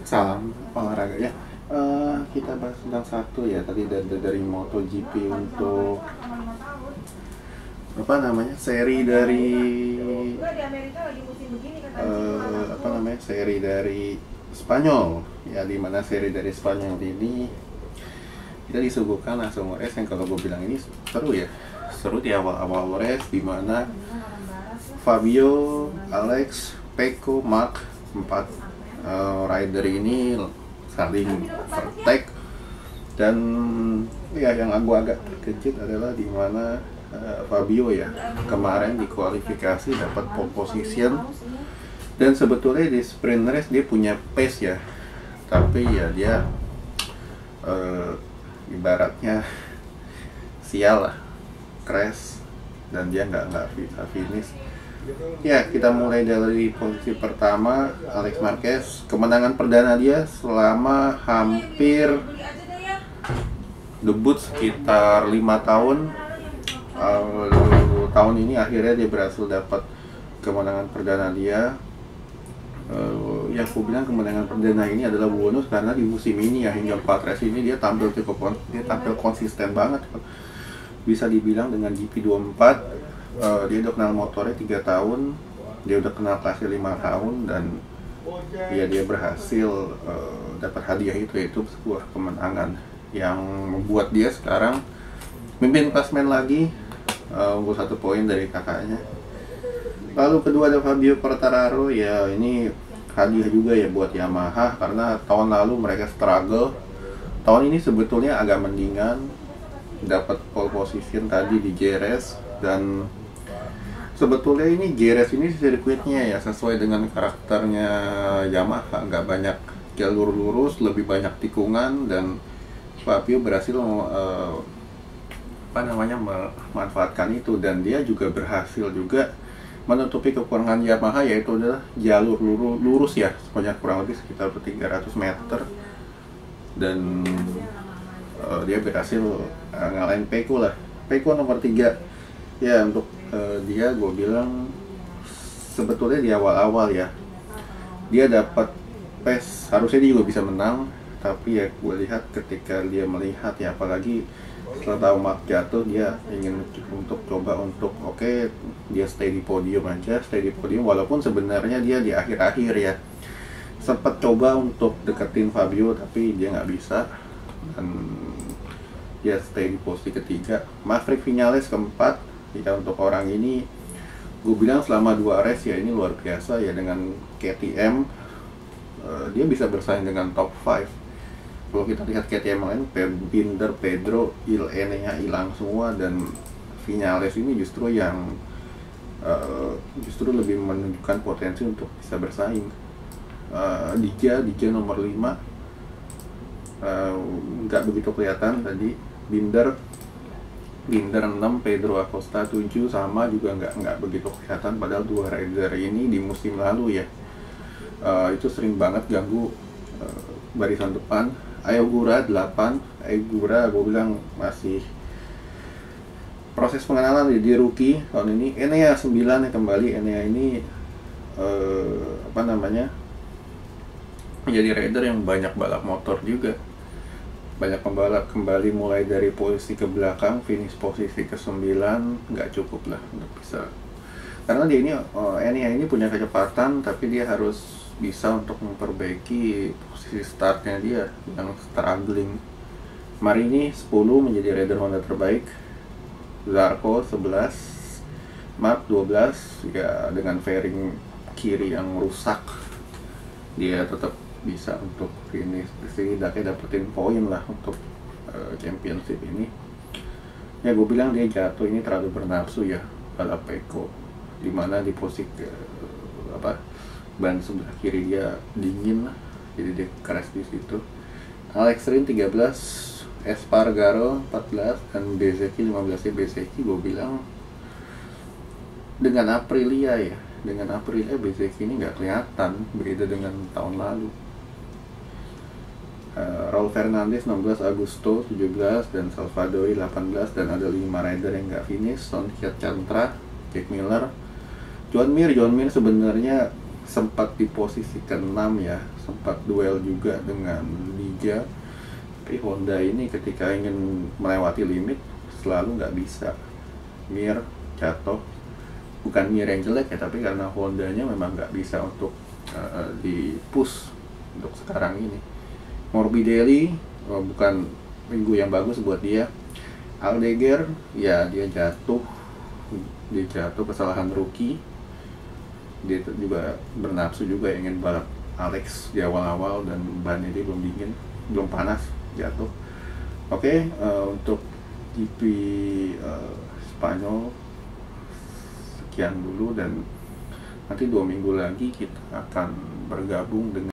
Salam olahraga ya. Kita bahas tentang satu ya tadi dari MotoGP untuk apa namanya seri dari seri dari Spanyol ya, dimana seri dari Spanyol ini kita disuguhkan langsung race yang kalau gue bilang ini seru di awal race, dimana Fabio, Alex, Pecco, Marc, 4 rider ini saling overtake. Dan ya yang aku agak terkejut adalah di mana Fabio ya kemarin di kualifikasi dapat pole position, dan sebetulnya di sprint race dia punya pace ya, tapi ya dia ibaratnya sial lah, crash, dan dia nggak bisa finish. Ya, kita mulai dari posisi pertama, Alex Marquez, kemenangan perdana dia selama hampir debut sekitar 5 tahun. Tahun ini akhirnya dia berhasil dapat kemenangan perdana dia. Yang aku bilang kemenangan perdana ini adalah bonus karena di musim ini ya, hingga 4 race ini dia tampil konsisten banget. Bisa dibilang dengan GP24 dia udah kenal motornya 3 tahun, dia udah kenal kelasnya 5 tahun, dan ya dia berhasil dapat hadiah itu, yaitu sebuah kemenangan yang membuat dia sekarang memimpin klasemen lagi, unggul 1 poin dari kakaknya. Lalu kedua ada Fabio Quartararo, ya ini hadiah juga ya buat Yamaha karena tahun lalu mereka struggle. Tahun ini sebetulnya agak mendingan, dapat pole position tadi di Jerez, dan sebetulnya ini Jerez ini sirkuitnya ya sesuai dengan karakternya Yamaha, nggak banyak jalur lurus, lebih banyak tikungan, dan Fabio berhasil memanfaatkan itu, dan dia juga berhasil juga menutupi kekurangan Yamaha, yaitu adalah jalur lurus ya, sebanyak kurang lebih sekitar 300 meter, dan dia berhasil ngalahin Pecco lah. Pecco nomor 3 ya. Untuk dia gue bilang sebetulnya di awal-awal ya dia dapat pace, harusnya dia juga bisa menang, tapi ya gue lihat ketika dia melihat ya, apalagi setelah tahu Marc jatuh, dia ingin untuk coba untuk dia stay di podium walaupun sebenarnya dia di akhir-akhir ya sempat coba untuk deketin Fabio, tapi dia nggak bisa, dan dia stay di posisi ketiga. Maverick Viñales keempat ya. Untuk orang ini gue bilang selama 2 race ya ini luar biasa ya, dengan KTM dia bisa bersaing dengan top 5. Kalau kita lihat KTM lain, Binder, Pedro, Enea hilang semua, dan Viñales ini justru yang lebih menunjukkan potensi untuk bisa bersaing. Dija nomor 5 nggak begitu kelihatan tadi. Binder 6, Pedro Acosta 7 sama juga nggak begitu kelihatan, padahal 2 rider ini di musim lalu ya itu sering banget ganggu barisan depan. Ayogura 8, Ayogura gue bilang masih proses pengenalan di rookie tahun ini. Enea 9 ya kembali. Enea ini menjadi rider yang banyak balap motor juga, banyak pembalap kembali mulai dari posisi ke belakang, finish posisi ke-9 nggak cukup lah untuk bisa, karena dia ini Enea ini punya kecepatan, tapi dia harus bisa untuk memperbaiki posisi startnya dia yang struggling. Marini 10 menjadi rider Honda terbaik. Zarco 11, Marc 12 ya, dengan fairing kiri yang rusak dia tetap bisa untuk finish, setidaknya dapetin poin lah untuk championship ini. Ya gue bilang dia jatuh ini terlalu bernafsu ya balap Pecco, dimana di posisi ban sebelah kiri dia dingin lah, jadi dia crash di situ. Alex Rins 13, Espargaro 14, dan Bezzecchi 15. Bezzecchi gue bilang dengan Aprilia Bezzecchi ini nggak kelihatan beda dengan tahun lalu. Raul Fernandez 16, Augusto 17, dan Salvadori 18, dan ada 5 rider yang nggak finish. Sonkiat Chantra, Jack Miller, John Mir sebenarnya sempat di posisi ke-6 ya, sempat duel juga dengan Liga. Tapi Honda ini ketika ingin melewati limit selalu nggak bisa. Mir jatuh, bukan Mir yang jelek ya, tapi karena Hondanya memang nggak bisa untuk di push untuk sekarang ini. Morbidelli bukan minggu yang bagus buat dia. Aldeguer ya dia jatuh kesalahan rookie. Dia juga bernafsu juga ingin balap Alex di awal-awal dan bannya dia belum panas, jatuh. Oke, untuk GP Spanyol sekian dulu, dan nanti 2 minggu lagi kita akan bergabung dengan